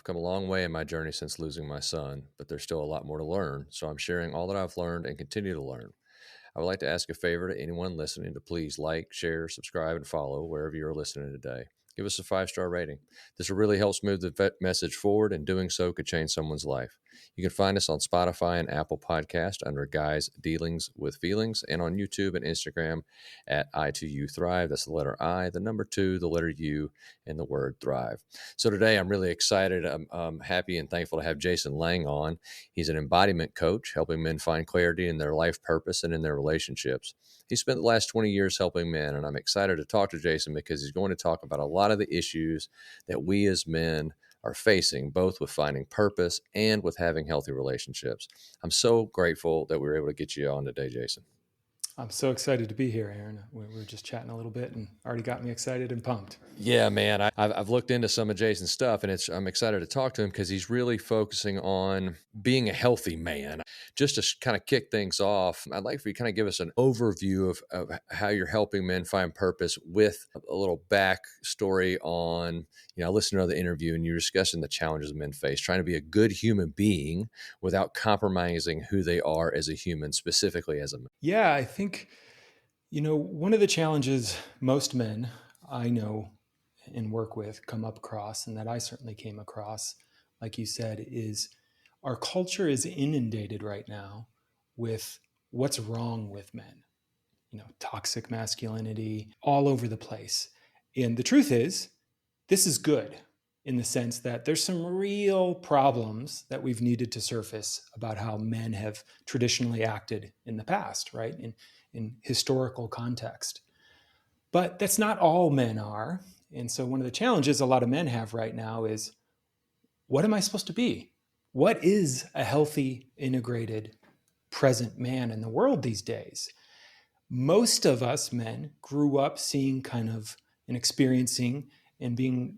I've come a long way in my journey since losing my son, but there's still a lot more to learn. So I'm sharing all that I've learned and continue to learn. I would like to ask a favor to anyone listening to please like, share, subscribe, and follow wherever you're listening today. Give us a 5-star rating. This will really help move the message forward, and doing so could change someone's life. You can find us on Spotify and Apple Podcast under Guys Dealings with Feelings, and on YouTube and Instagram at I2U Thrive. That's the letter I, the number 2, the letter U, and the word thrive. So today I'm really excited. I'm happy and thankful to have Jason Lange on. He's an embodiment coach, helping men find clarity in their life purpose and in their relationships. He spent the last 20 years helping men, and I'm excited to talk to Jason because he's going to talk about a lot of the issues that we as men are facing, both with finding purpose and with having healthy relationships. I'm so grateful that we were able to get you on today, Jason. I'm so excited to be here, Aaron. We were just chatting a little bit and already got me excited and pumped. Yeah, man. I've looked into some of Jason's stuff, and I'm excited to talk to him because he's really focusing on being a healthy man. Just to kind of kick things off, I'd like for you to kind of give us an overview of how you're helping men find purpose with a little backstory on, I listened to the interview and you're discussing the challenges men face, trying to be a good human being without compromising who they are as a human, specifically as a man. Yeah, I think, one of the challenges most men I know and work with come up across, and that I certainly came across, like you said, is our culture is inundated right now with what's wrong with men, toxic masculinity all over the place. And the truth is, this is good in the sense that there's some real problems that we've needed to surface about how men have traditionally acted in the past, right? In historical context. But that's not all men are. And so one of the challenges a lot of men have right now is, what am I supposed to be? What is a healthy, integrated, present man in the world these days? Most of us men grew up seeing kind of and experiencing and being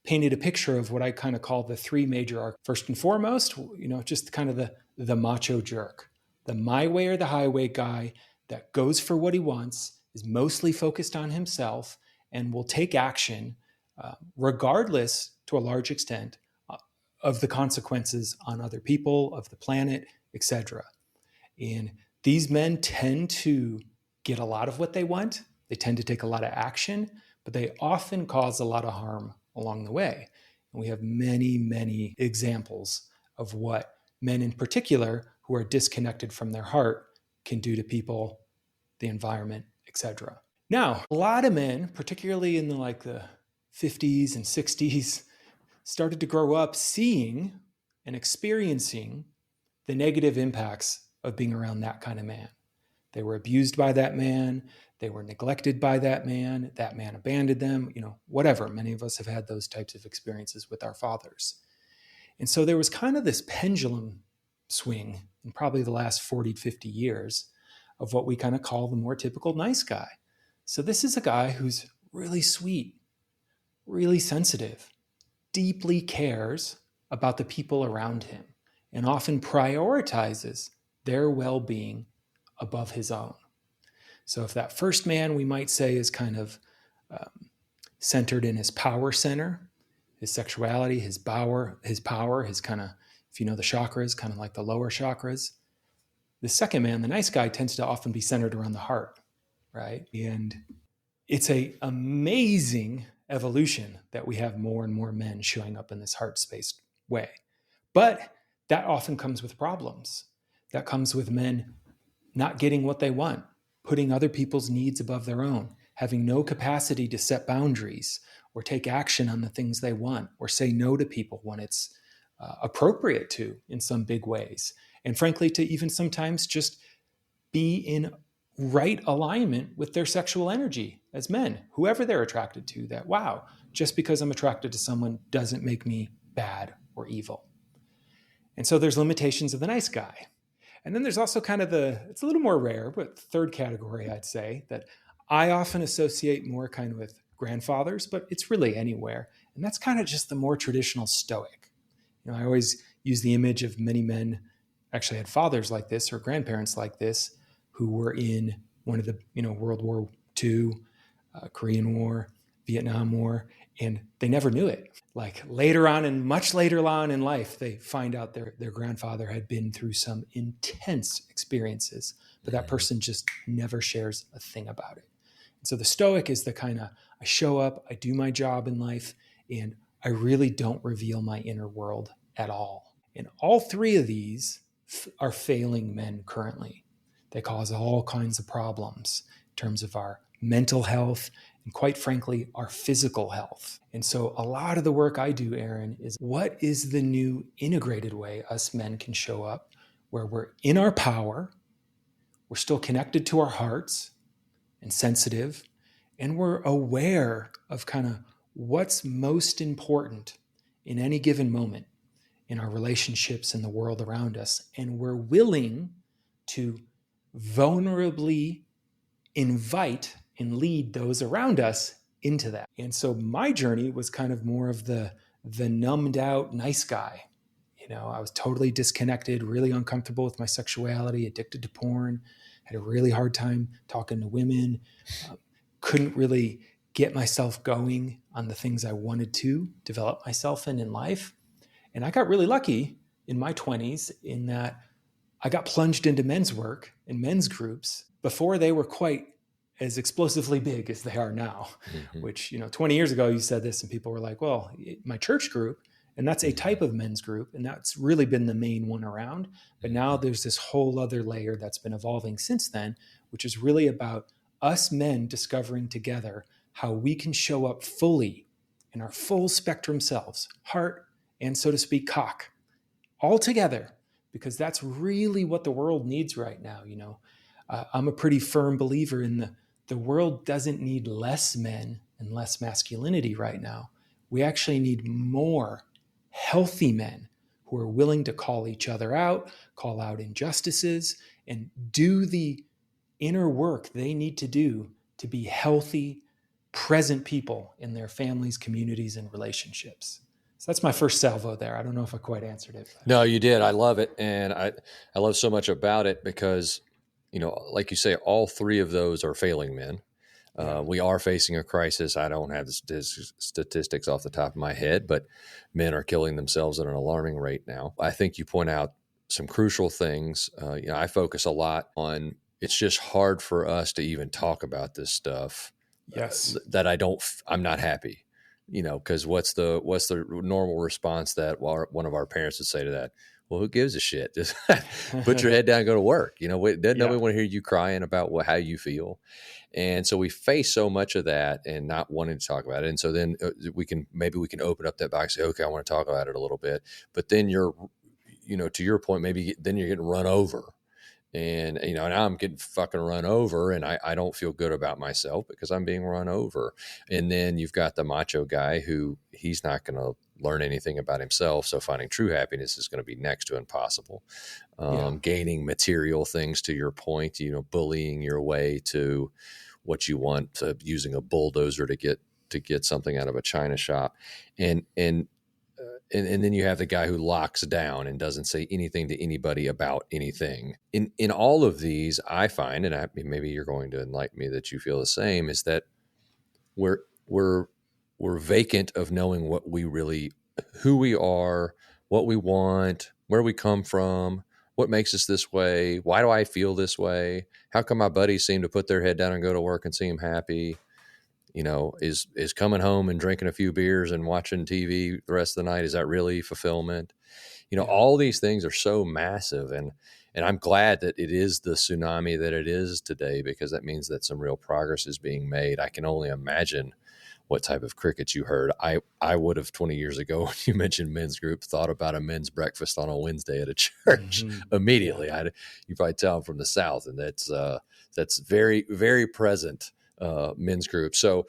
painted a picture of what I kind of call the 3 major arcs. First and foremost, just kind of the macho jerk, the my way or the highway guy that goes for what he wants, is mostly focused on himself, and will take action regardless, to a large extent, of the consequences on other people, of the planet, etc. And these men tend to get a lot of what they want. They tend to take a lot of action, but they often cause a lot of harm along the way. And we have many, many examples of what men in particular who are disconnected from their heart can do to people, the environment, etc. Now, a lot of men, particularly in the 50s and 60s, started to grow up seeing and experiencing the negative impacts of being around that kind of man. They were abused by that man. They were neglected by that man. That man abandoned them, whatever. Many of us have had those types of experiences with our fathers. And so there was kind of this pendulum swing in probably the last 40, 50 years of what we kind of call the more typical nice guy. So this is a guy who's really sweet, really sensitive, deeply cares about the people around him, and often prioritizes their well-being above his own. So if that first man, we might say, is kind of centered in his power center, his sexuality, his power, his kind of, if you know the chakras, kind of like the lower chakras. The second man, the nice guy, tends to often be centered around the heart, right? And it's an amazing evolution that we have more and more men showing up in this heart-space way. But that often comes with problems. That comes with men not getting what they want, putting other people's needs above their own, having no capacity to set boundaries or take action on the things they want, or say no to people when it's appropriate to in some big ways. And frankly, to even sometimes just be in right alignment with their sexual energy as men, whoever they're attracted to, that, wow, just because I'm attracted to someone doesn't make me bad or evil. And so there's limitations of the nice guy. And then there's also kind of it's a little more rare, but third category, I'd say, that I often associate more kind of with grandfathers, but it's really anywhere. And that's kind of just the more traditional stoic. I always use the image of many men actually had fathers like this or grandparents like this who were in one of the, World War II, Korean War, Vietnam War, and they never knew it. Like later on, and much later on in life, they find out their grandfather had been through some intense experiences, but that Mhm. person just never shares a thing about it. And so the Stoic is the kind of, I show up, I do my job in life, and I really don't reveal my inner world at all. And all three of these are failing men currently. They cause all kinds of problems in terms of our mental health and, quite frankly, our physical health. And so a lot of the work I do, Aaron, is what is the new integrated way us men can show up where we're in our power, we're still connected to our hearts and sensitive, and we're aware of kind of what's most important in any given moment in our relationships and the world around us. And we're willing to vulnerably invite and lead those around us into that. And so my journey was kind of more of the numbed out nice guy. You know, I was totally disconnected, really uncomfortable with my sexuality, addicted to porn, had a really hard time talking to women, uh, couldn't really get myself going on the things I wanted to develop myself in life. And I got really lucky in my 20s in that I got plunged into men's work and men's groups before they were quite as explosively big as they are now. Mhm. Which, 20 years ago, you said this and people were like, well, my church group, and that's a Mhm. type of men's group, and that's really been the main one around. But now Mhm. there's this whole other layer that's been evolving since then, which is really about us men discovering together how we can show up fully in our full spectrum selves, heart, and so to speak, cock, all together, because that's really what the world needs right now. I'm a pretty firm believer in the world doesn't need less men and less masculinity right now. We actually need more healthy men who are willing to call each other out, call out injustices, and do the inner work they need to do to be healthy, present people in their families, communities, and relationships. So that's my first salvo there. I don't know if I quite answered it, but No, you did. I love it, and I love so much about it because, like you say, all three of those are failing men. yeah, We are facing a crisis. I don't have the statistics off the top of my head, but men are killing themselves at an alarming rate now. I think you point out some crucial things. I focus a lot on it's just hard for us to even talk about this stuff yes, that I'm not happy. Because what's the normal response that one of our parents would say to that? Well, who gives a shit? Just put your head down and go to work. Doesn't yeah, nobody want to hear you crying about how you feel? And so we face so much of that and not wanting to talk about it. And so then maybe we can open up that box and say, okay, I want to talk about it a little bit. But then to your point, maybe then you're getting run over. And, now I'm getting fucking run over and I don't feel good about myself because I'm being run over. And then you've got the macho guy who he's not going to learn anything about himself. So finding true happiness is going to be next to impossible. yeah, Gaining material things, to your point, bullying your way to what you want, using a bulldozer to get something out of a china shop, and then you have the guy who locks down and doesn't say anything to anybody about anything. In all of these, I find, and maybe you're going to enlighten me that you feel the same, is that we're we're we're vacant of knowing who we are, what we want, where we come from, what makes us this way, why do I feel this way, how come my buddies seem to put their head down and go to work and seem happy, is coming home and drinking a few beers and watching TV the rest of the night, is that really fulfillment? yeah, All these things are so massive, and I'm glad that it is the tsunami that it is today, because that means that some real progress is being made. I can only imagine what type of crickets you heard. I would have 20 years ago, when you mentioned men's group, thought about a men's breakfast on a Wednesday at a church hmm yeah, immediately. You probably tell I'm from the South, and that's very, very present, men's group. So,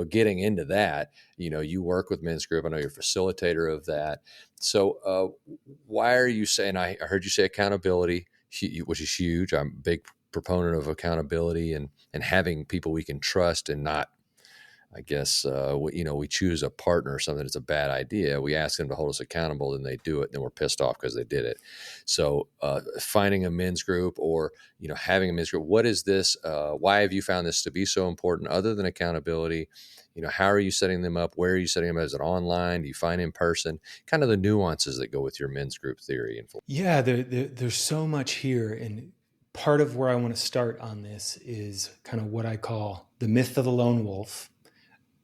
getting into that, you work with men's group. I know you're a facilitator of that. So, why are you saying, I heard you say accountability, which is huge. I'm a big proponent of accountability and having people we can trust and not I guess, we choose a partner or something that's a bad idea. We ask them to hold us accountable, then they do it, and then we're pissed off because they did it. So finding a men's group, or, having a men's group, what is this? Why have you found this to be so important other than accountability? How are you setting them up? Where are you setting them up? Is it online? Do you find in person? Kind of the nuances that go with your men's group theory. Yeah, there's so much here. And part of where I want to start on this is kind of what I call the myth of the lone wolf,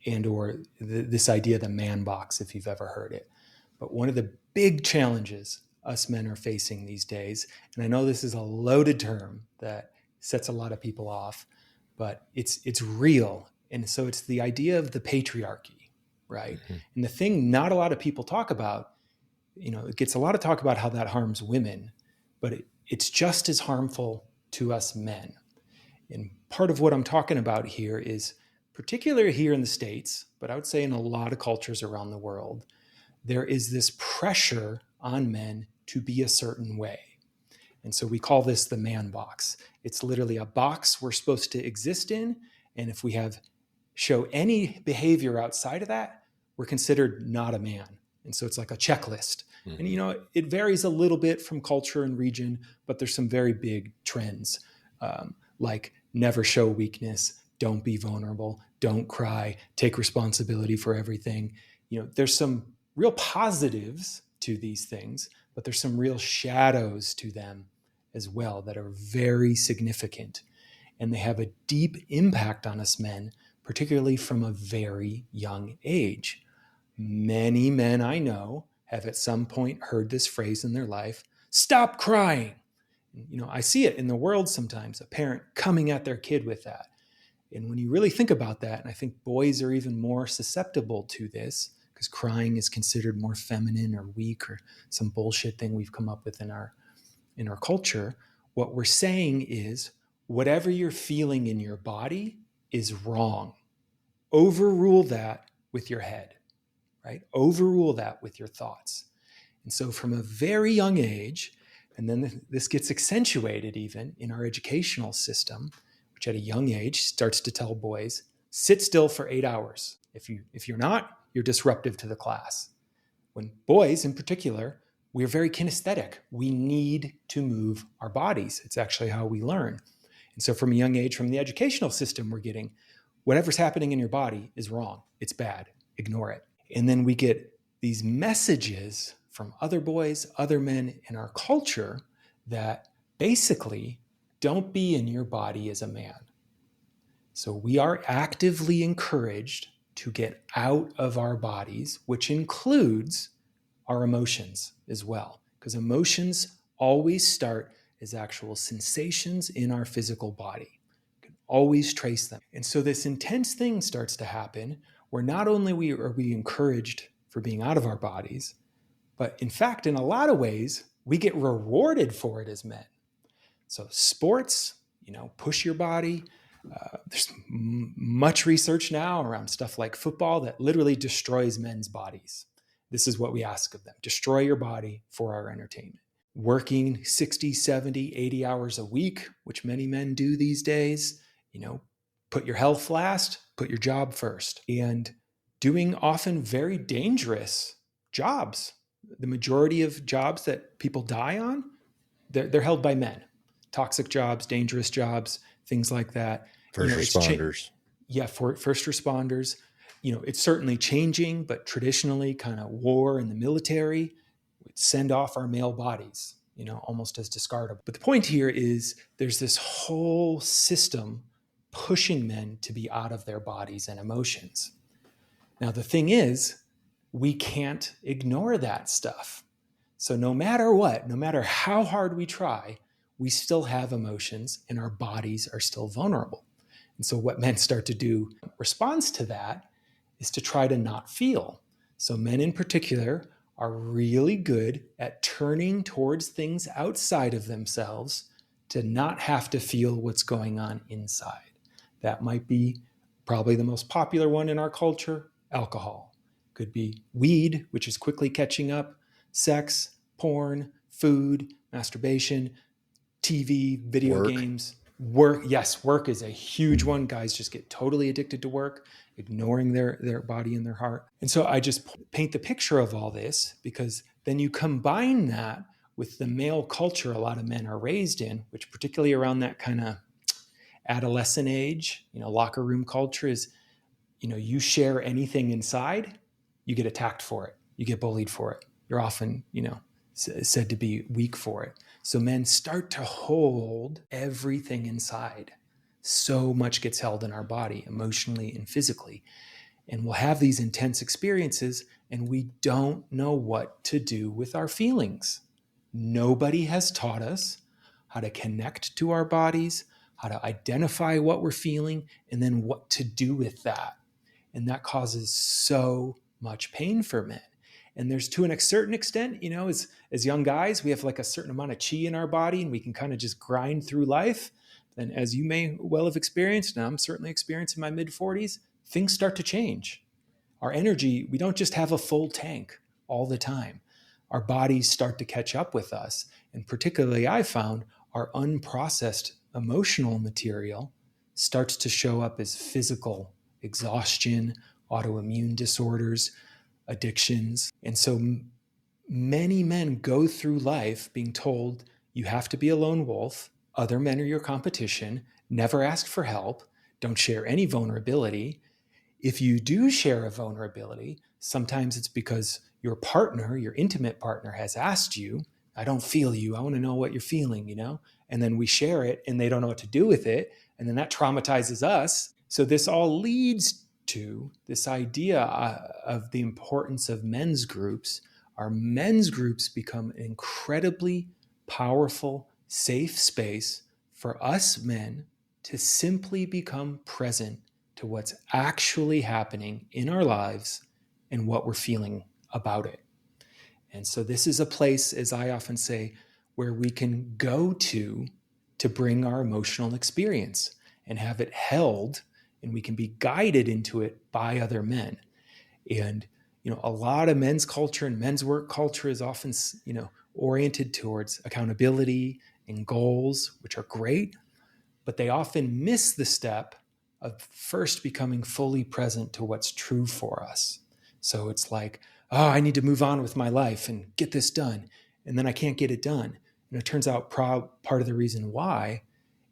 and or this idea of the man box, if you've ever heard it. But one of the big challenges us men are facing these days, and I know this is a loaded term that sets a lot of people off, but it's real. And so it's the idea of the patriarchy, right? Mm-hmm. And the thing not a lot of people talk about, it gets a lot of talk about how that harms women, but it's just as harmful to us men. And part of what I'm talking about here is, particularly here in the States, but I would say in a lot of cultures around the world, there is this pressure on men to be a certain way. And so we call this the man box. It's literally a box we're supposed to exist in. And if we show any behavior outside of that, we're considered not a man. And so it's like a checklist. Mm-hmm. And, it varies a little bit from culture and region, but there's some very big trends, like never show weakness, don't be vulnerable, don't cry, take responsibility for everything. There's some real positives to these things, but there's some real shadows to them as well that are very significant. And they have a deep impact on us men, particularly from a very young age. Many men I know have at some point heard this phrase in their life: stop crying. I see it in the world sometimes, a parent coming at their kid with that. And when you really think about that, and I think boys are even more susceptible to this because crying is considered more feminine or weak or some bullshit thing we've come up with in our culture, what we're saying is whatever you're feeling in your body is wrong. Overrule that with your head, right? Overrule that with your thoughts. And so from a very young age, and then this gets accentuated even in our educational system, which at a young age starts to tell boys, sit still for 8 hours. If you're not, you're disruptive to the class. When boys in particular, we're very kinesthetic. We need to move our bodies. It's actually how we learn. And so from a young age, from the educational system, we're getting whatever's happening in your body is wrong. It's bad. Ignore it. And then we get these messages from other boys, other men in our culture that basically don't be in your body as a man. So we are actively encouraged to get out of our bodies, which includes our emotions as well, because emotions always start as actual sensations in our physical body. You can always trace them. And so this intense thing starts to happen where not only are we encouraged for being out of our bodies, but in fact, in a lot of ways, we get rewarded for it as men. So sports, push your body. There's much research now around stuff like football that literally destroys men's bodies. This is what we ask of them: destroy your body for our entertainment. Working 60, 70, 80 hours a week, which many men do these days, put your health last, put your job first, and doing often very dangerous jobs. The majority of jobs that people die on, they're held by men. Toxic jobs, dangerous jobs, things like that. First responders. For first responders. It's certainly changing, but traditionally kind of war and the military would send off our male bodies, almost as discardable. But the point here is there's this whole system pushing men to be out of their bodies and emotions. Now, the thing is, we can't ignore that stuff. So no matter what, no matter how hard we try, we still have emotions and our bodies are still vulnerable. And so what men start to do in response to that is to try to not feel. So men in particular are really good at turning towards things outside of themselves to not have to feel what's going on inside. That might be probably the most popular one in our culture: alcohol. Could be weed, which is quickly catching up, sex, porn, food, masturbation, TV, video games, work. Yes, work is a huge one. Guys just get totally addicted to work. ignoring their body and their heart. And so I just paint the picture of all this, because then you combine that with the male culture a lot of men are raised in, which particularly around that kind of adolescent age, locker room culture is, you share anything inside, you get attacked for it, you get bullied for it. You're often, said to be weak for it. So men start to hold everything inside. So much gets held in our body, emotionally and physically. And we'll have these intense experiences, and we don't know what to do with our feelings. Nobody has taught us how to connect to our bodies, how to identify what we're feeling, and then what to do with that. And that causes so much pain for men. And there's, to a certain extent, as young guys, we have like a certain amount of chi in our body, and we can kind of just grind through life. And as you may well have experienced, and I'm certainly experiencing in my mid 40s, things start to change. Our energy, we don't just have a full tank all the time. Our bodies start to catch up with us. And particularly, I found our unprocessed emotional material starts to show up as physical exhaustion, autoimmune disorders, addictions. And so many men go through life being told you have to be a lone wolf, other men are your competition, never ask for help, don't share any vulnerability. If you do share a vulnerability, sometimes it's because your partner, your intimate partner, has asked you, I don't feel you, I want to know what you're feeling, And then we share it and they don't know what to do with it. And then that traumatizes us. So this all leads to this idea of the importance of men's groups. Our men's groups become an incredibly powerful, safe space for us men to simply become present to what's actually happening in our lives and what we're feeling about it. And so this is a place, as I often say, where we can go to bring our emotional experience and have it held, and we can be guided into it by other men. And a lot of men's culture and men's work culture is often oriented towards accountability and goals, which are great, but they often miss the step of first becoming fully present to what's true for us. So it's like, oh, I need to move on with my life and get this done. And then I can't get it done. And it turns out part of the reason why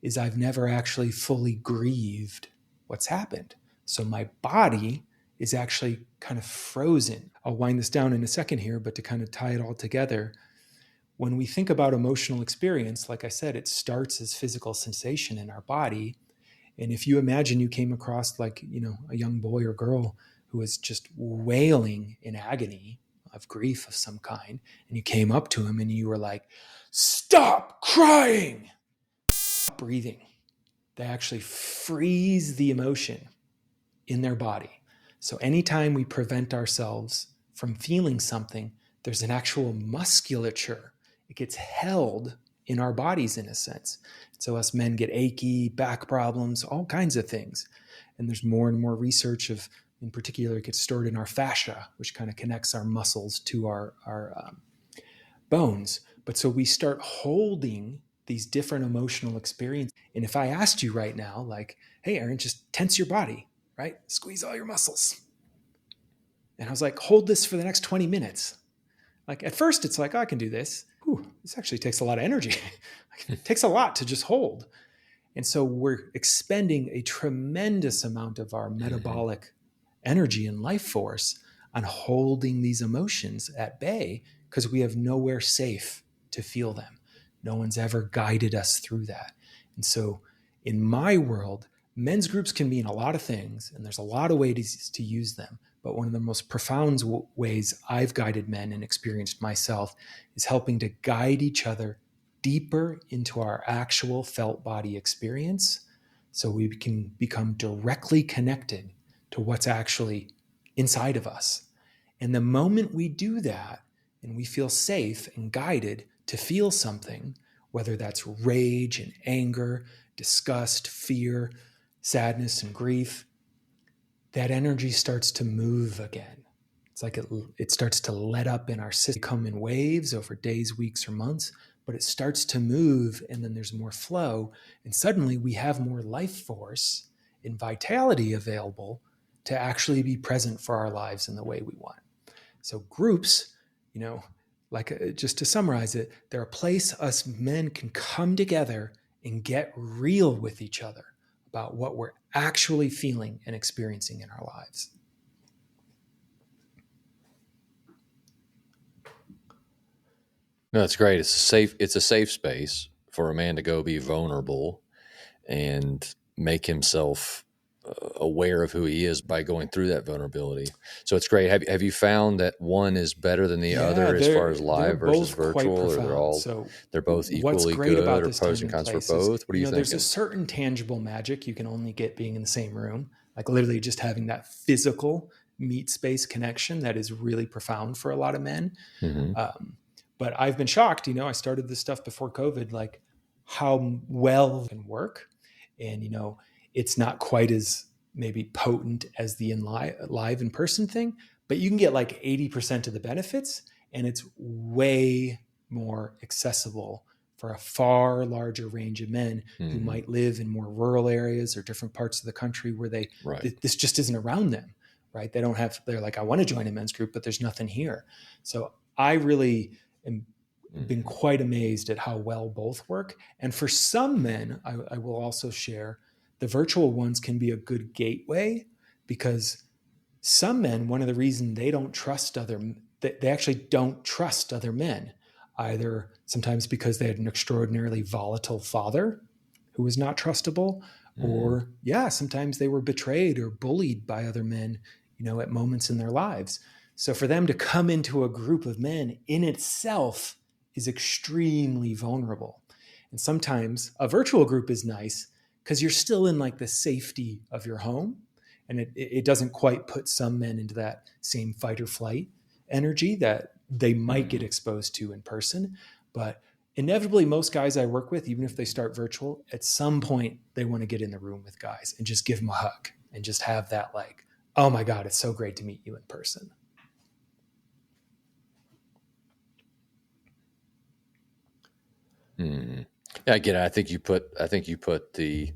is I've never actually fully grieved what's happened. So my body is actually kind of frozen. I'll wind this down in a second here, but to kind of tie it all together, when we think about emotional experience, like I said, it starts as physical sensation in our body. And if you imagine you came across a young boy or girl who was just wailing in agony of grief of some kind, and you came up to him and you were like, stop crying, stop breathing. They actually freeze the emotion in their body. So anytime we prevent ourselves from feeling something, there's an actual musculature. It gets held in our bodies in a sense. So us men get achy, back problems, all kinds of things. And there's more and more research of, in particular, it gets stored in our fascia, which kind of connects our muscles to our bones. But so we start holding these different emotional experiences. And if I asked you right now, like, hey, Aaron, just tense your body, right? Squeeze all your muscles. And I was like, hold this for the next 20 minutes. Like at first it's like, oh, I can do this. Ooh, this actually takes a lot of energy. It takes a lot to just hold. And so we're expending a tremendous amount of our metabolic energy and life force on holding these emotions at bay because we have nowhere safe to feel them. No one's ever guided us through that. And so in my world, men's groups can mean a lot of things, and there's a lot of ways to use them. But one of the most profound ways I've guided men and experienced myself is helping to guide each other deeper into our actual felt body experience so we can become directly connected to what's actually inside of us. And the moment we do that and we feel safe and guided to feel something, whether that's rage and anger, disgust, fear, sadness, and grief, that energy starts to move again. It's like it starts to let up in our system, come in waves over days, weeks, or months, but it starts to move, and then there's more flow, and suddenly we have more life force and vitality available to actually be present for our lives in the way we want. So groups, just to summarize it, they're a place us men can come together and get real with each other about what we're actually feeling and experiencing in our lives. No, it's great. It's a safe space for a man to go be vulnerable and make himself aware of who he is by going through that vulnerability. So it's great. Have you found that one is better than the Yeah, other as far as they're live versus both quite virtual, or profound. So they're both what's equally great good, about or this pros time and and cons for place is, both? What are you there's a thinking? certain tangible magic you can only get being in the same room, like literally just having that physical meat space connection that is really profound for a lot of men. Mm-hmm. But I've been shocked, I started this stuff before COVID, like how well it can work. And, it's not quite as maybe potent as the live in person thing, but you can get like 80% of the benefits, and it's way more accessible for a far larger range of men who Mm-hmm. might live in more rural areas or different parts of the country where Right. this just isn't around them, right? They're like, I want to join a men's group, but there's nothing here. So I really am been Mm-hmm. quite amazed at how well both work. And for some men, I will also share, the virtual ones can be a good gateway, because some men, one of the reasons they don't trust they actually don't trust other men, either sometimes because they had an extraordinarily volatile father who was not trustable, Mm-hmm. or sometimes they were betrayed or bullied by other men, at moments in their lives. So for them to come into a group of men in itself is extremely vulnerable. And sometimes a virtual group is nice because you're still in like the safety of your home, and it doesn't quite put some men into that same fight or flight energy that they might get Mm-hmm. exposed to in person. But inevitably, most guys I work with, even if they start virtual, at some point they want to get in the room with guys and just give them a hug and just have that, like, oh my God, it's so great to meet you in person. Mm-hmm. Yeah, I get it. I think you put the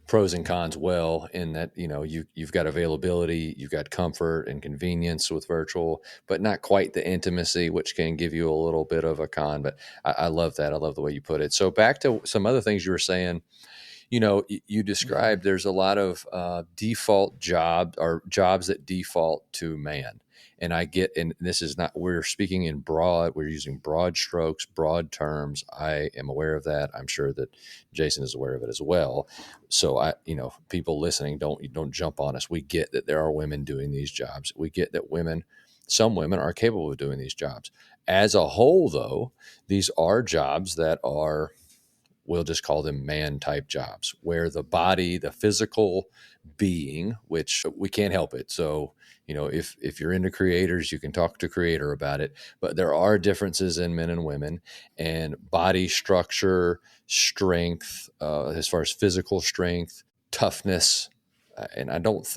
pros and cons well, in that you've got availability, you've got comfort and convenience with virtual, but not quite the intimacy, which can give you a little bit of a con. But I love that. I love the way you put it. So back to some other things you were saying. You Mm-hmm. described there's a lot of default jobs that default to man. And I get, and this is not, we're speaking in broad, we're using broad strokes, broad terms. I am aware of that. I'm sure that Jason is aware of it as well. So people listening, don't jump on us. We get that there are women doing these jobs. We get that some women are capable of doing these jobs. As a whole, though, these are jobs that are, we'll just call them man type jobs, where the body, the physical being, which we can't help it. So, if you're into creators, you can talk to creator about it, but there are differences in men and women, and body structure, strength, as far as physical strength, toughness. And I don't,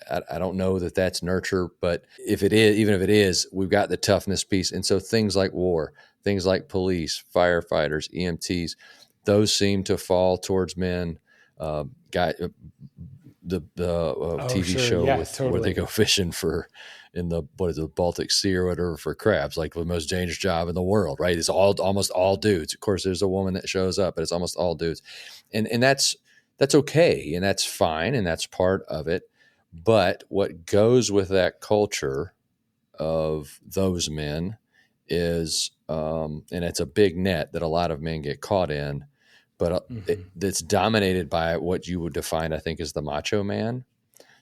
I don't know that that's nurture, but if it is, even if it is, we've got the toughness piece. And so things like war, things like police, firefighters, EMTs, those seem to fall towards men. Guy, the Oh, TV sure. show Yeah, with where they totally. go fishing in the Baltic Sea or whatever for crabs, like the most dangerous job in the world, right? It's almost all dudes. Of course, there's a woman that shows up, but it's almost all dudes, and that's okay, and that's fine, and that's part of it. But what goes with that culture of those men is, and it's a big net that a lot of men get caught in, but Mm-hmm. it's dominated by what you would define, I think, as the macho man.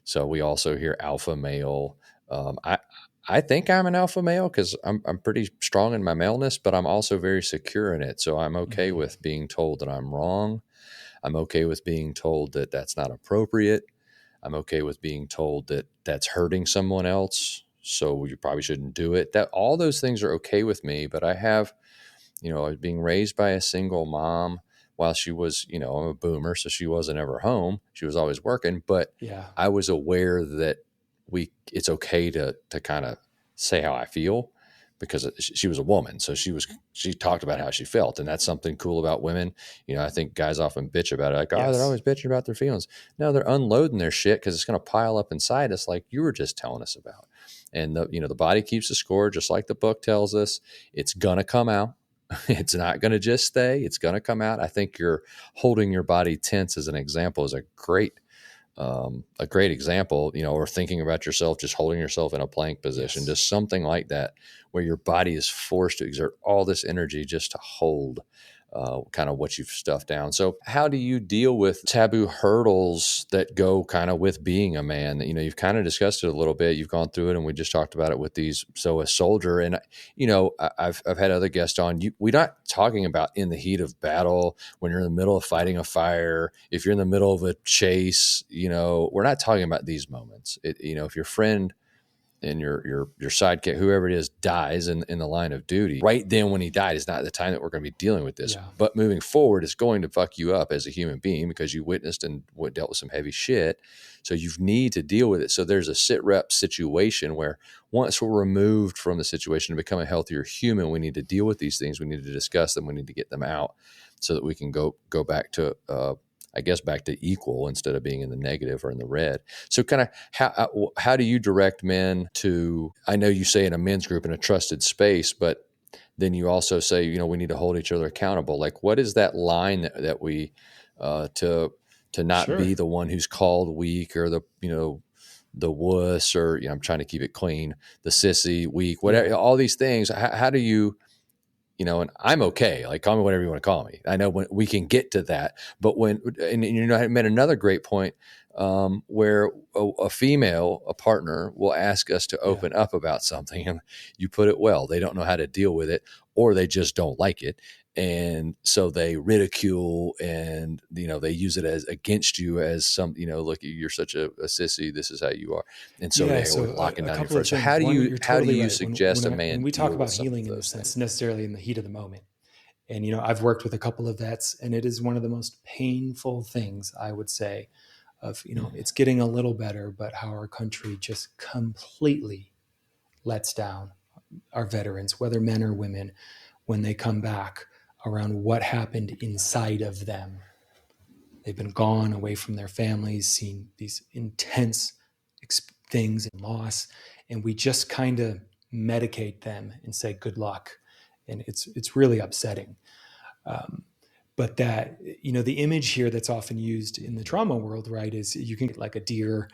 So we also hear alpha male. I think I'm an alpha male because I'm pretty strong in my maleness, but I'm also very secure in it. So I'm okay Mm-hmm. with being told that I'm wrong. I'm okay with being told that that's not appropriate. I'm okay with being told that that's hurting someone else, so you probably shouldn't do it. That all those things are okay with me, but I was being raised by a single mom while she was, I'm a boomer, so she wasn't ever home. She was always working, but Yeah. I was aware that it's okay to kind of say how I feel, because she was a woman. So she talked about how she felt. And that's something cool about women. I think guys often bitch about it. Like, oh, they're Yes. always bitching about their feelings. No, they're unloading their shit because it's going to pile up inside us, like you were just telling us about. And the body keeps a score, just like the book tells us. It's going to come out. It's not going to just stay. It's going to come out. I think you're holding your body tense as an example is a great example, or thinking about yourself, just holding yourself in a plank position, Yes. just something like that, where your body is forced to exert all this energy just to hold kind of what you've stuffed down. So how do you deal with taboo hurdles that go kind of with being a man? You've kind of discussed it a little bit. You've gone through it, and we just talked about it with these. So a soldier, and I've had other guests on. We're not talking about in the heat of battle when you're in the middle of fighting a fire. If you're in the middle of a chase, we're not talking about these moments. If your friend and your sidekick, whoever it is, dies in the line of duty, right then when he died is not the time that we're going to be dealing with this. Yeah. But moving forward, it's going to fuck you up as a human being because you witnessed and dealt with some heavy shit. So you need to deal with it. So there's a sit rep situation where once we're removed from the situation to become a healthier human, we need to deal with these things. We need to discuss them. We need to get them out so that we can go back to back to equal instead of being in the negative or in the red. So kind of how do you direct men to, I know you say in a men's group in a trusted space, but then you also say, we need to hold each other accountable. Like what is that line that we, to not Sure. be the one who's called weak or the wuss or, I'm trying to keep it clean, the sissy, weak, whatever, Yeah. all these things. How do you, and I'm okay. Like, call me whatever you want to call me. I know when we can get to that, but I made another great point where a female, a partner, will ask us to Yeah. open up about something, and you put it well. They don't know how to deal with it, or they just don't like it, and so they ridicule and they use it as against you as some look, you're such a sissy. This is how you are, and so Yeah. we're So locking a down your couple of first. So things. how do One, you you're totally right. suggest a When man we talk deal with about some of healing in this those sense, things? necessarily in the heat of the moment. And, I've worked with a couple of vets, and it is one of the most painful things, I would say, of, it's getting a little better, but how our country just completely lets down our veterans, whether men or women, when they come back around what happened inside of them. They've been gone away from their families, seen these intense things and loss, and we just kind of medicate them and say good luck, and it's really upsetting. Um, but that the image here that's often used in the trauma world, right, is you can get like a deer,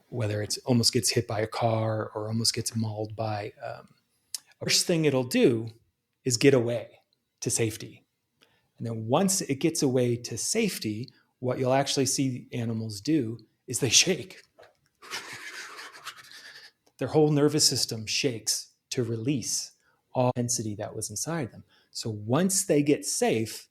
whether it's almost gets hit by a car or almost gets mauled by. First thing it'll do is get away to safety. And then once it gets away to safety, what you'll actually see animals do is they shake. Their whole nervous system shakes to release all intensity that was inside them. So once they get safe,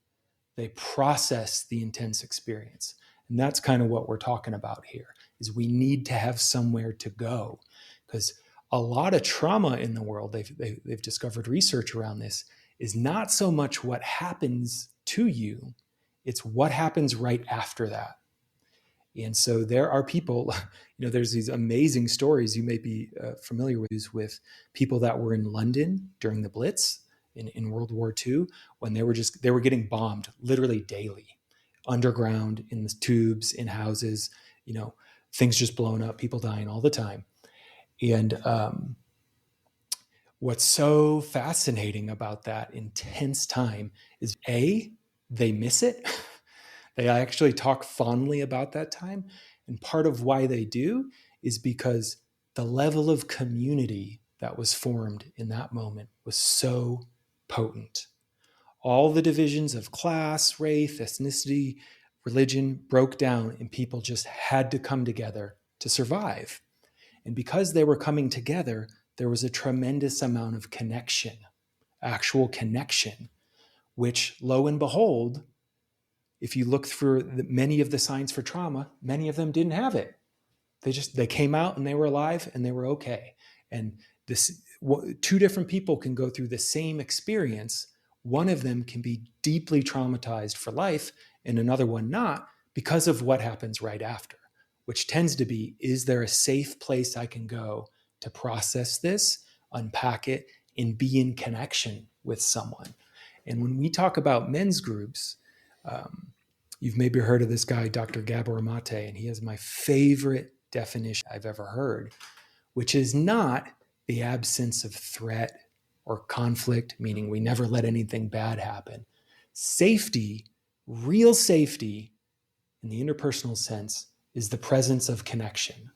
they process the intense experience. And that's kind of what we're talking about here is we need to have somewhere to go because a lot of trauma in the world, they've discovered research around this, is not so much what happens to you, it's what happens right after that. And so there are people, there's these amazing stories you may be familiar with people that were in London during the Blitz in World War II, when they were getting bombed literally daily, underground, in the tubes, in houses, things just blown up, people dying all the time. And what's so fascinating about that intense time is they miss it. They actually talk fondly about that time. And part of why they do is because the level of community that was formed in that moment was so potent. All the divisions of class, race, ethnicity, religion broke down, and people just had to come together to survive. And because they were coming together, there was a tremendous amount of connection, actual connection, which, lo and behold, if you look through many of the signs for trauma, many of them didn't have it. They came out and they were alive and they were okay. And two different people can go through the same experience. One of them can be deeply traumatized for life, and another one not, because of what happens right after, which tends to be: is there a safe place I can go to process this, unpack it, and be in connection with someone. And when we talk about men's groups, you've maybe heard of this guy, Dr. Gabor Mate, and he has my favorite definition I've ever heard, which is not the absence of threat or conflict, meaning we never let anything bad happen. Safety, real safety in the interpersonal sense, is the presence of connection.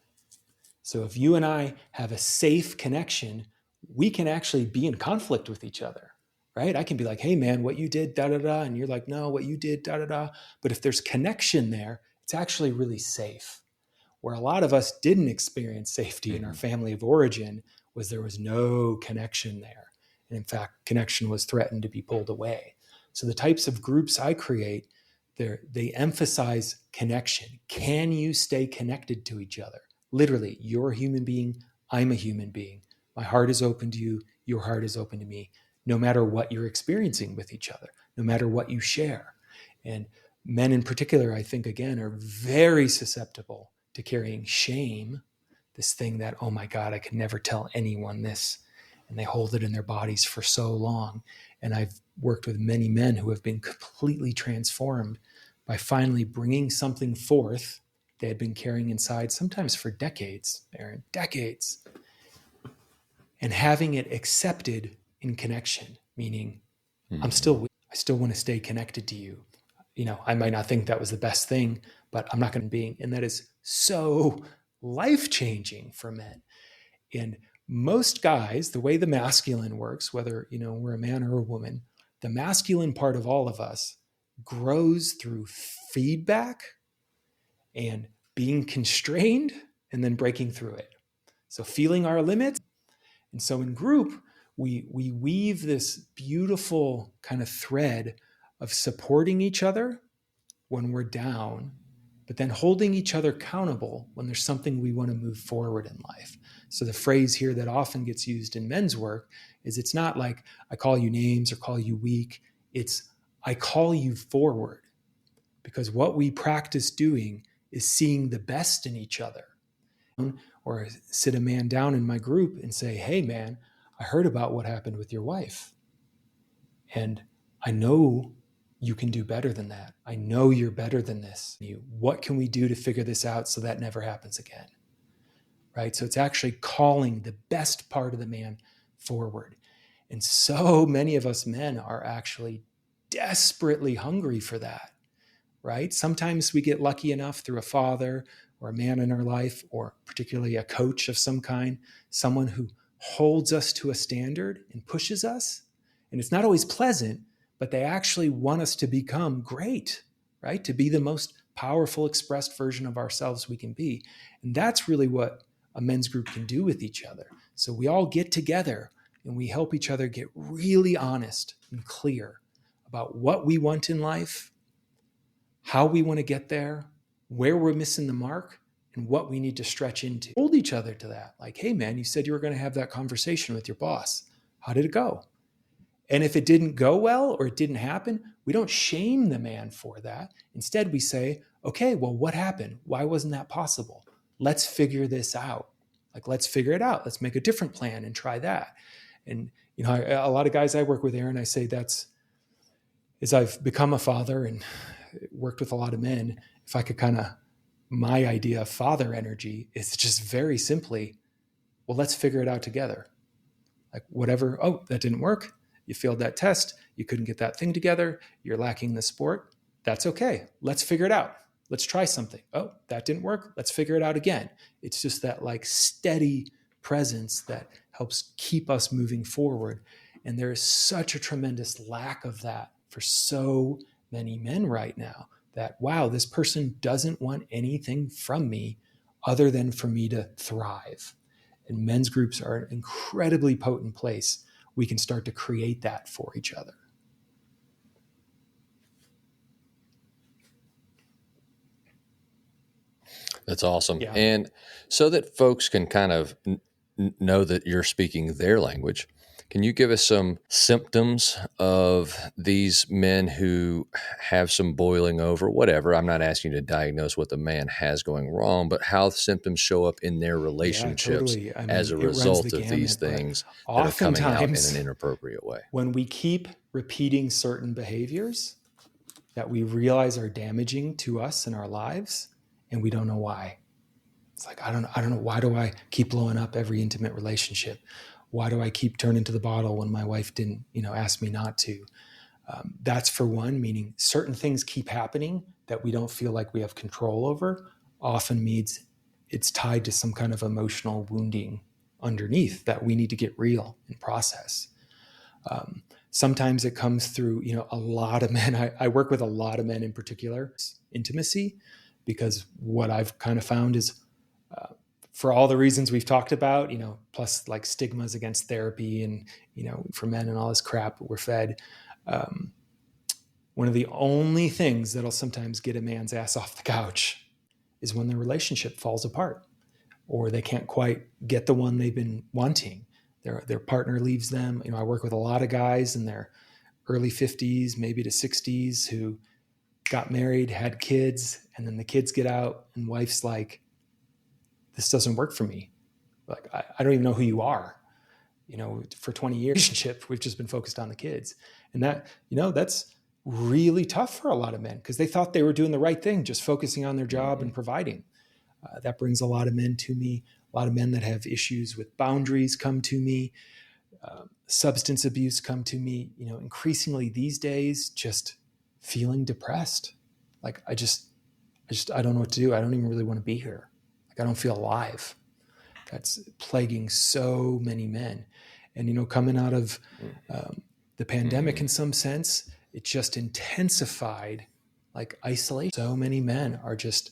So if you and I have a safe connection, we can actually be in conflict with each other, right? I can be like, hey man, what you did, da da da. And you're like, no, what you did, da da da. But if there's connection there, it's actually really safe. Where a lot of us didn't experience safety in our family of origin was there was no connection there. And in fact, connection was threatened to be pulled away. So the types of groups I create, they emphasize connection. Can you stay connected to each other? Literally, you're a human being, I'm a human being. My heart is open to you, your heart is open to me, no matter what you're experiencing with each other, no matter what you share. And men in particular, I think, again, are very susceptible to carrying shame, this thing that, oh my God, I could never tell anyone this. And they hold it in their bodies for so long. And I've worked with many men who have been completely transformed by finally bringing something forth they had been carrying inside, sometimes for decades, Aaron, decades, and having it accepted in connection, meaning I still want to stay connected to you. I might not think that was the best thing, but I'm not going to be. And that is so life-changing for men. And most guys, the way the masculine works, whether, we're a man or a woman, the masculine part of all of us grows through feedback and being constrained and then breaking through it. So feeling our limits. And so in group, we weave this beautiful kind of thread of supporting each other when we're down, but then holding each other accountable when there's something we want to move forward in life. So the phrase here that often gets used in men's work is, it's not like I call you names or call you weak. It's I call you forward, because what we practice doing is seeing the best in each other. Or sit a man down in my group and say, hey man, I heard about what happened with your wife. And I know you can do better than that. I know you're better than this. What can we do to figure this out so that never happens again? Right? So it's actually calling the best part of the man forward. And so many of us men are actually desperately hungry for that, right? Sometimes we get lucky enough through a father or a man in our life, or particularly a coach of some kind, someone who holds us to a standard and pushes us. And it's not always pleasant, but they actually want us to become great, right? To be the most powerful, expressed version of ourselves we can be. And that's really what a men's group can do with each other. So we all get together and we help each other get really honest and clear about what we want in life, how we want to get there, where we're missing the mark, and what we need to stretch into. Hold each other to that. Like, hey man, you said you were going to have that conversation with your boss. How did it go? And if it didn't go well or it didn't happen, we don't shame the man for that. Instead, we say, okay, well, what happened? Why wasn't that possible? Let's figure this out. Like, let's figure it out. Let's make a different plan and try that. And, a lot of guys I work with, Aaron, I say that's, as I've become a father and worked with a lot of men, if I could my idea of father energy is just very simply, well, let's figure it out together. Like whatever, oh, that didn't work. You failed that test. You couldn't get that thing together. You're lacking the sport. That's okay. Let's figure it out. Let's try something. Oh, that didn't work. Let's figure it out again. It's just that like steady presence that helps keep us moving forward. And there is such a tremendous lack of that for so many men right now, that, wow, this person doesn't want anything from me other than for me to thrive. And men's groups are an incredibly potent place. We can start to create that for each other. That's awesome. Yeah. And so that folks can kind of know that you're speaking their language, Can you give us some symptoms of these men who have some boiling over, whatever? I'm not asking you to diagnose what the man has going wrong, but how symptoms show up in their Yeah, relationships totally. I as mean, a it runs the result of these gamut, but things that are coming out in an oftentimes inappropriate way. when we keep repeating certain behaviors that we realize are damaging to us in our lives and we don't know why. It's like, I don't know. Why do I keep blowing up every intimate relationship? Why do I keep turning to the bottle when my wife didn't, ask me not to? That's for one, meaning certain things keep happening that we don't feel like we have control over, often means it's tied to some kind of emotional wounding underneath that we need to get real and process. Sometimes it comes through, a lot of men. I work with a lot of men in particular, intimacy, because what I've kind of found is for all the reasons we've talked about, plus like stigmas against therapy and, for men and all this crap we're fed. One of the only things that'll sometimes get a man's ass off the couch is when their relationship falls apart or they can't quite get the one they've been wanting. Their partner leaves them. I work with a lot of guys in their early 50s, maybe to 60s, who got married, had kids, and then the kids get out and wife's like, this doesn't work for me. Like, I don't even know who you are. For 20 years relationship, we've just been focused on the kids. And that, that's really tough for a lot of men because they thought they were doing the right thing, just focusing on their job and providing. That brings a lot of men to me. A lot of men that have issues with boundaries come to me. Substance abuse come to me. Increasingly these days, just feeling depressed. Like I don't know what to do. I don't even really want to be here. Like I don't feel alive. That's plaguing so many men. And, coming out of the pandemic in some sense, it just intensified like isolation. So many men are just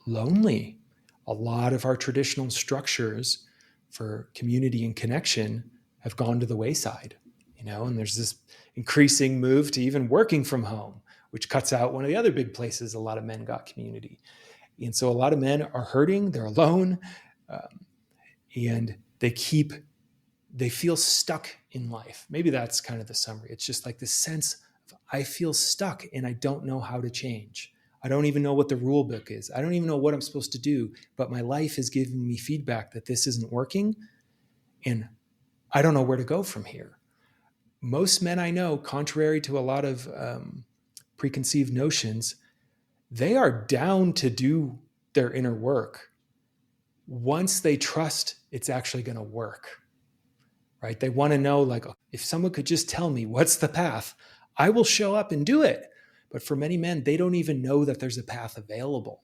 lonely. A lot of our traditional structures for community and connection have gone to the wayside, and there's this increasing move to even working from home, which cuts out one of the other big places a lot of men got community. And so a lot of men are hurting, they're alone, and they feel stuck in life. Maybe that's kind of the summary. It's just like this sense of I feel stuck and I don't know how to change. I don't even know what the rule book is. I don't even know what I'm supposed to do, but my life is giving me feedback that this isn't working and I don't know where to go from here. Most men I know, contrary to a lot of preconceived notions, they are down to do their inner work once they trust it's actually going to work, right? They want to know, like, if someone could just tell me what's the path, I will show up and do it. But for many men, they don't even know that there's a path available,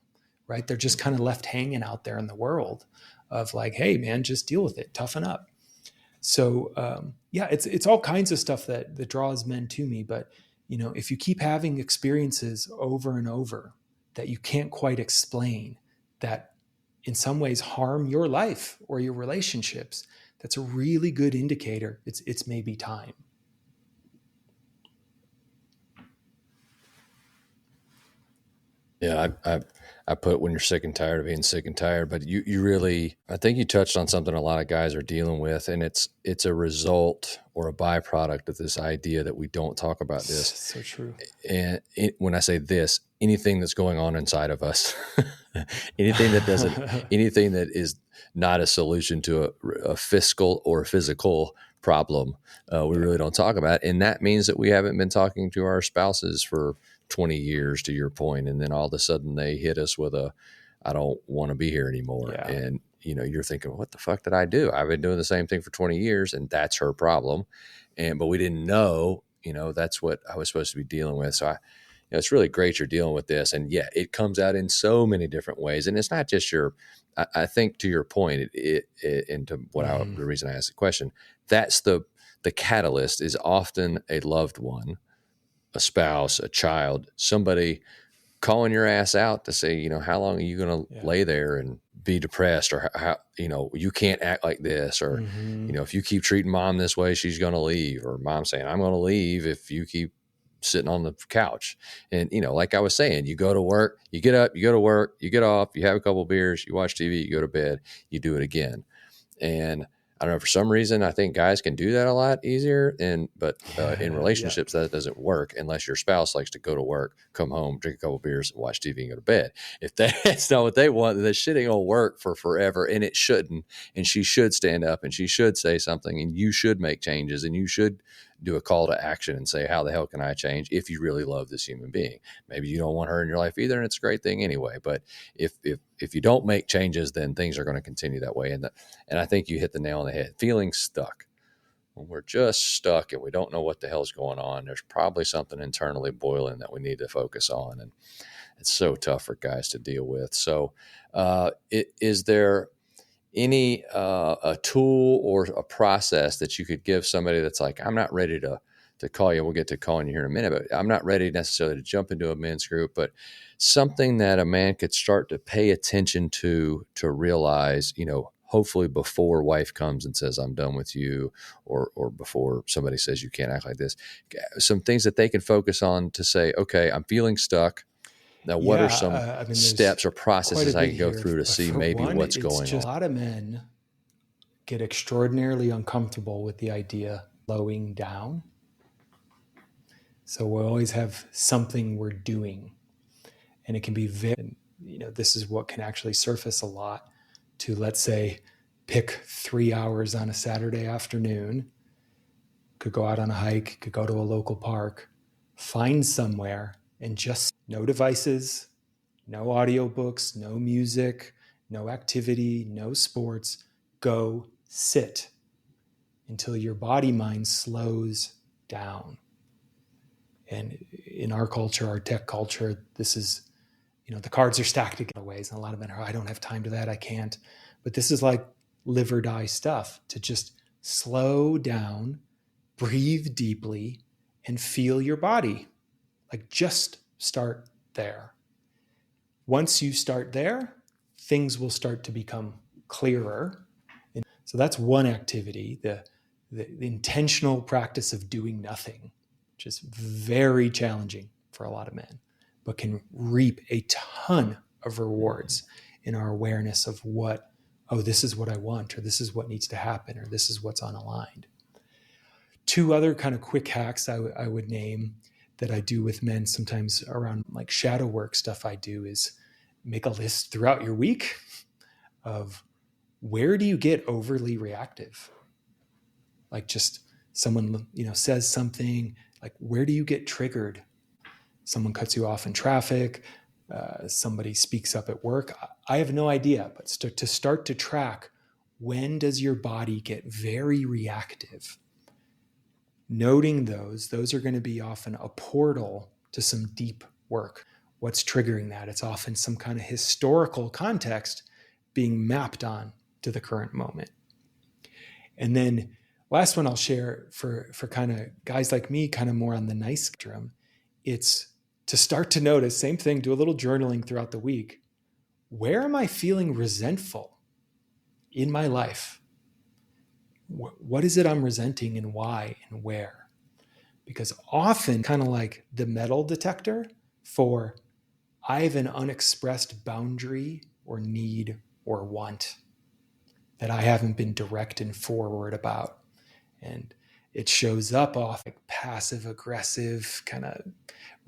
right? They're just kind of left hanging out there in the world of like, hey, man, just deal with it, toughen up. So it's all kinds of stuff that draws men to me. But if you keep having experiences over and over that you can't quite explain, that in some ways harm your life or your relationships, that's a really good indicator. It's maybe time. Yeah, I put when you're sick and tired of being sick and tired, but you really, I think you touched on something a lot of guys are dealing with, and it's a result or a byproduct of this idea that we don't talk about this. So true. And when I say this, anything that's going on inside of us, anything that is not a solution to a fiscal or physical problem, we really don't talk about. And that means that we haven't been talking to our spouses for 20 years, to your point, and then all of a sudden they hit us with I don't want to be here anymore. Yeah. And you're thinking, what the fuck did I do? I've been doing the same thing for 20 years and that's her problem. But we didn't know, that's what I was supposed to be dealing with. So it's really great you're dealing with this. And yeah, it comes out in so many different ways. And it's not just I think to your point, and to the reason I asked the question, that's the catalyst is often a loved one, a spouse, a child, somebody calling your ass out to say, how long are you going to lay there and be depressed, or how, you can't act like this, or, if you keep treating mom this way, she's going to leave, or mom saying, I'm going to leave if you keep sitting on the couch. And, like I was saying, you go to work, you get up, you go to work, you get off, you have a couple of beers, you watch TV, you go to bed, you do it again. And I don't know, for some reason, I think guys can do that a lot easier. But in Yeah. relationships, that doesn't work unless your spouse likes to go to work, come home, drink a couple beers, watch TV, and go to bed. If that's not what they want, then this shit ain't gonna work for forever, and it shouldn't. And she should stand up, and she should say something, and you should make changes, and you should do a call to action and say, how the hell can I change if you really love this human being? Maybe you don't want her in your life either, and it's a great thing anyway. But if you don't make changes, then things are going to continue that way. And I think you hit the nail on the head. Feeling stuck. When we're just stuck and we don't know what the hell's going on, there's probably something internally boiling that we need to focus on. And it's so tough for guys to deal with. So is there any a tool or a process that you could give somebody that's like, I'm not ready to call you. We'll get to calling you here in a minute, but I'm not ready necessarily to jump into a men's group, but something that a man could start to pay attention to realize, hopefully before wife comes and says, I'm done with you, or before somebody says you can't act like this, some things that they can focus on to say, okay, I'm feeling stuck. Now, what are some I mean, steps or processes I can go here, through to see maybe what's going on? A lot of men get extraordinarily uncomfortable with the idea of slowing down. So we always have something we're doing, and it can be very, this is what can actually surface a lot to, let's say, pick 3 hours on a Saturday afternoon, could go out on a hike, could go to a local park, find somewhere and just no devices, no audiobooks, no music, no activity, no sports. Go sit until your body mind slows down. And in our culture, our tech culture, this is, the cards are stacked against ways. And a lot of men are, I don't have time to that. I can't. But this is like live or die stuff, to just slow down, breathe deeply, and feel your body. Like, just start there. Once you start there, things will start to become clearer. And so that's one activity, the intentional practice of doing nothing, which is very challenging for a lot of men, but can reap a ton of rewards in our awareness of this is what I want, or this is what needs to happen, or this is what's unaligned. Two other kind of quick hacks I would name that I do with men sometimes around like shadow work stuff I do is make a list throughout your week of where do you get overly reactive? Like, just someone, says something, like, where do you get triggered? Someone cuts you off in traffic, somebody speaks up at work. I have no idea, but to start to track, when does your body get very reactive? Noting those are going to be often a portal to some deep work. What's triggering that? It's often some kind of historical context being mapped on to the current moment. And then last one I'll share for kind of guys like me, kind of more on the nice spectrum, it's to start to notice, same thing, do a little journaling throughout the week. Where am I feeling resentful in my life? What is it I'm resenting, and why and where? Because often, kind of like the metal detector for, I have an unexpressed boundary or need or want that I haven't been direct and forward about. And it shows up off like passive aggressive kind of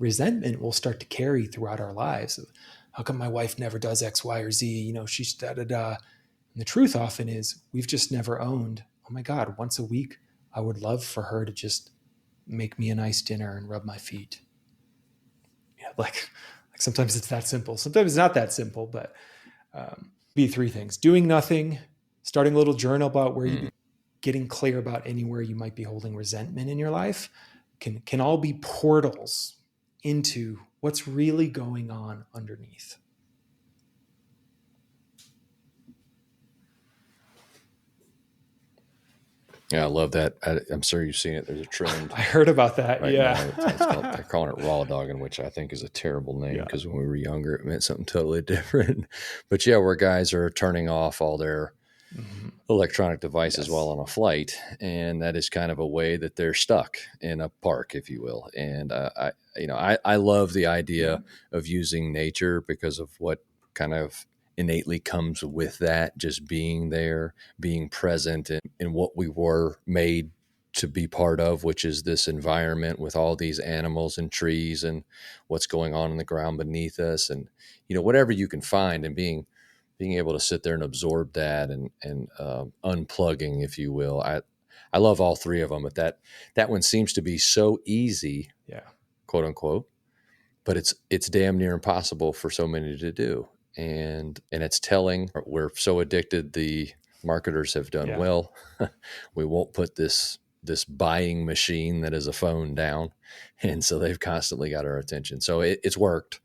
resentment will start to carry throughout our lives. How come my wife never does X, Y, or Z? She's da da da. And the truth often is we've just never owned, oh my God, once a week, I would love for her to just make me a nice dinner and rub my feet. Like sometimes it's that simple. Sometimes it's not that simple, but be three things: doing nothing, starting a little journal about where you, getting clear about anywhere you might be holding resentment in your life, can all be portals into what's really going on underneath. Yeah, I love that. I'm sure you've seen it. There's a trend. I heard about that. Right Yeah. now, they're calling it raw dogging, which I think is a terrible name, because when we were younger, it meant something totally different. But yeah, where guys are turning off all their electronic devices while on a flight, and that is kind of a way that they're stuck in a park, if you will. And I love the idea of using nature because of what kind of innately comes with that, just being there, being present in what we were made to be part of, which is this environment with all these animals and trees and what's going on in the ground beneath us, and whatever you can find, and being able to sit there and absorb that, and unplugging, if you will. I love all three of them, but that one seems to be so easy, Yeah. quote unquote, but it's damn near impossible for so many to do. And it's telling. We're so addicted. The marketers have done Yeah. well. We won't put this buying machine that is a phone down, and so they've constantly got our attention. So it's worked.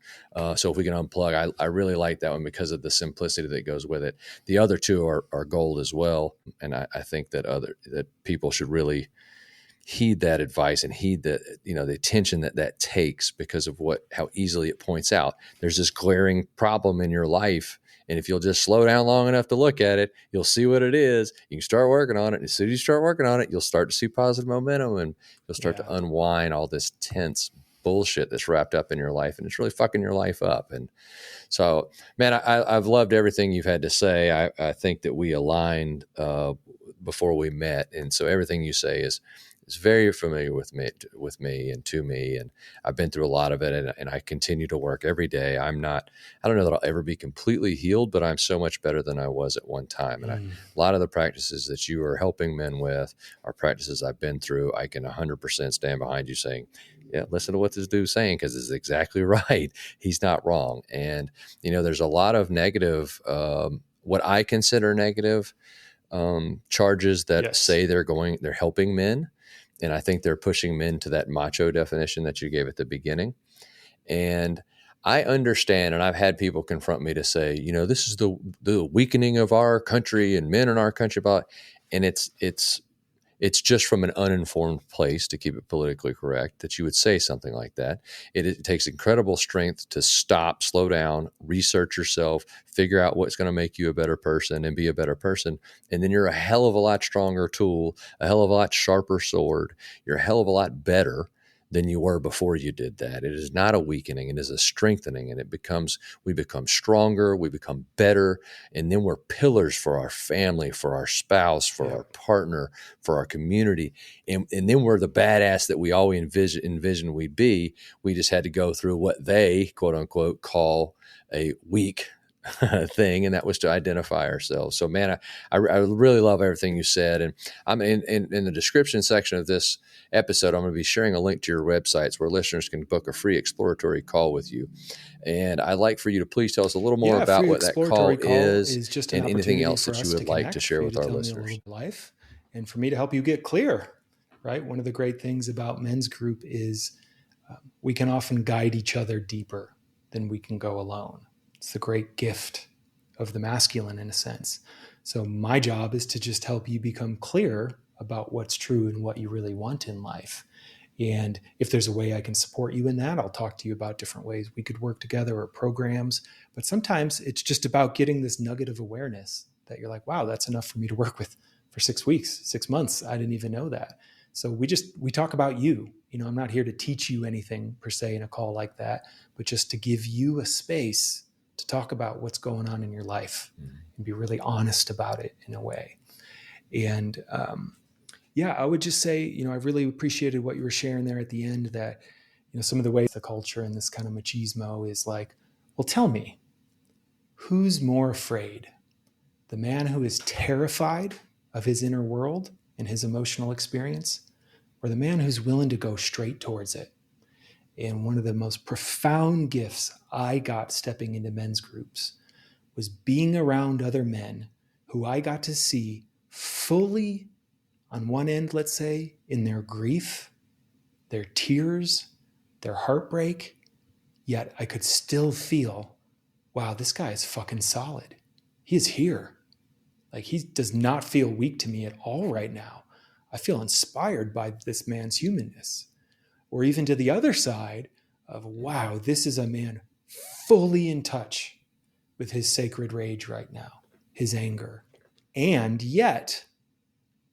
So if we can unplug, I really like that one because of the simplicity that goes with it. The other two are gold as well, and I think that people should really heed that advice and heed the attention that takes, because of how easily it points out there's this glaring problem in your life, and if you'll just slow down long enough to look at it, you'll see what it is. You can start working on it, and as soon as you start working on it, you'll start to see positive momentum, and you'll start to unwind all this tense bullshit that's wrapped up in your life, and it's really fucking your life up. And so, man, I've loved everything you've had to say. I think that we aligned before we met, and so everything you say is very familiar with me and to me, and I've been through a lot of it, and I continue to work every day. I don't know that I'll ever be completely healed, but I'm so much better than I was at one time. And a lot of the practices that you are helping men with are practices I've been through. I can 100% stand behind you saying, yeah, listen to what this dude's saying, because it's exactly right. He's not wrong. And there's a lot of negative, what I consider negative charges that say they're helping men. And I think they're pushing men to that macho definition that you gave at the beginning. And I understand, and I've had people confront me to say, this is the weakening of our country and men in our country. And it's just from an uninformed place, to keep it politically correct, that you would say something like that. It takes incredible strength to stop, slow down, research yourself, figure out what's going to make you a better person and be a better person. And then you're a hell of a lot stronger tool, a hell of a lot sharper sword. You're a hell of a lot better than you were before you did that. It is not a weakening. It is a strengthening, and we become stronger, we become better, and then we're pillars for our family, for our spouse, for our partner, for our community. And then we're the badass that we always envisioned we'd be. We just had to go through what they, quote unquote, call a weak thing, and that was to identify ourselves. So, man, I really love everything you said, and I'm in the description section of this episode, I'm going to be sharing a link to your websites where listeners can book a free exploratory call with you. And I'd like for you to please tell us a little more about what that call is just and anything else that you would like to share with our listeners. Life, and for me to help you get clear. Right. One of the great things about men's group is we can often guide each other deeper than we can go alone. It's the great gift of the masculine, in a sense. So my job is to just help you become clear about what's true and what you really want in life. And if there's a way I can support you in that, I'll talk to you about different ways we could work together or programs. But sometimes it's just about getting this nugget of awareness that you're like, wow, that's enough for me to work with for 6 weeks, 6 months. I didn't even know that. So we talk about you. I'm not here to teach you anything per se in a call like that, but just to give you a space to talk about what's going on in your life and be really honest about it in a way. And I would just say, I really appreciated what you were sharing there at the end, that, some of the ways the culture and this kind of machismo is like, well, tell me, who's more afraid? The man who is terrified of his inner world and his emotional experience, or the man who's willing to go straight towards it? And one of the most profound gifts I got stepping into men's groups was being around other men who I got to see fully on one end, let's say, in their grief, their tears, their heartbreak, yet I could still feel, wow, this guy is fucking solid. He is here. Like, he does not feel weak to me at all right now. I feel inspired by this man's humanness. Or even to the other side of, wow, this is a man fully in touch with his sacred rage right now, his anger. And yet,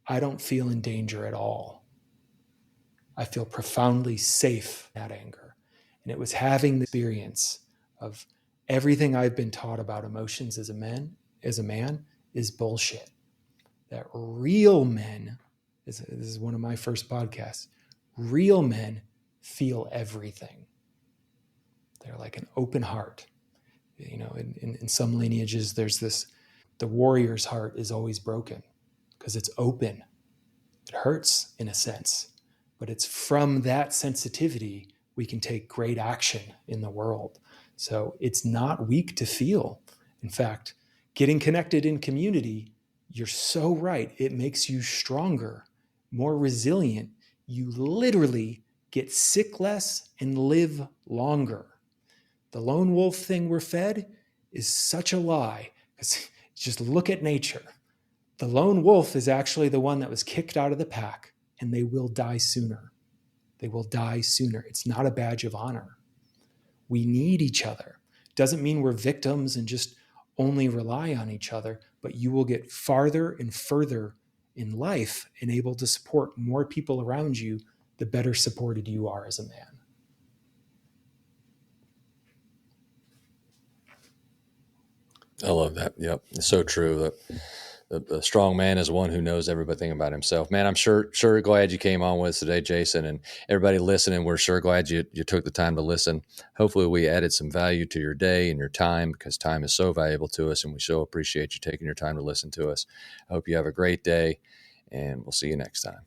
I don't feel in danger at all. I feel profoundly safe in that anger. And it was having the experience of Everything I've been taught about emotions as a man is bullshit. That real men, this is one of my first podcasts, real men feel everything. They're like an open heart. You know, in some lineages, there's this, the warrior's heart is always broken because it's open. It hurts in a sense, but it's from that sensitivity we can take great action in the world. So it's not weak to feel. In fact, getting connected in community, you're so right. It makes you stronger, more resilient. You literally get sick less and live longer. The lone wolf thing we're fed is such a lie. Just look at nature. The lone wolf is actually the one that was kicked out of the pack, and they will die sooner. They will die sooner. It's not a badge of honor. We need each other. Doesn't mean we're victims and just only rely on each other, but you will get farther and further in life and able to support more people around you, the better supported you are as a man. I love that. Yep. It's so true. The strong man is one who knows everything about himself. Man, I'm sure glad you came on with us today, Jason, and everybody listening. We're sure glad you took the time to listen. Hopefully we added some value to your day and your time, because time is so valuable to us, and we so appreciate you taking your time to listen to us. I hope you have a great day, and we'll see you next time.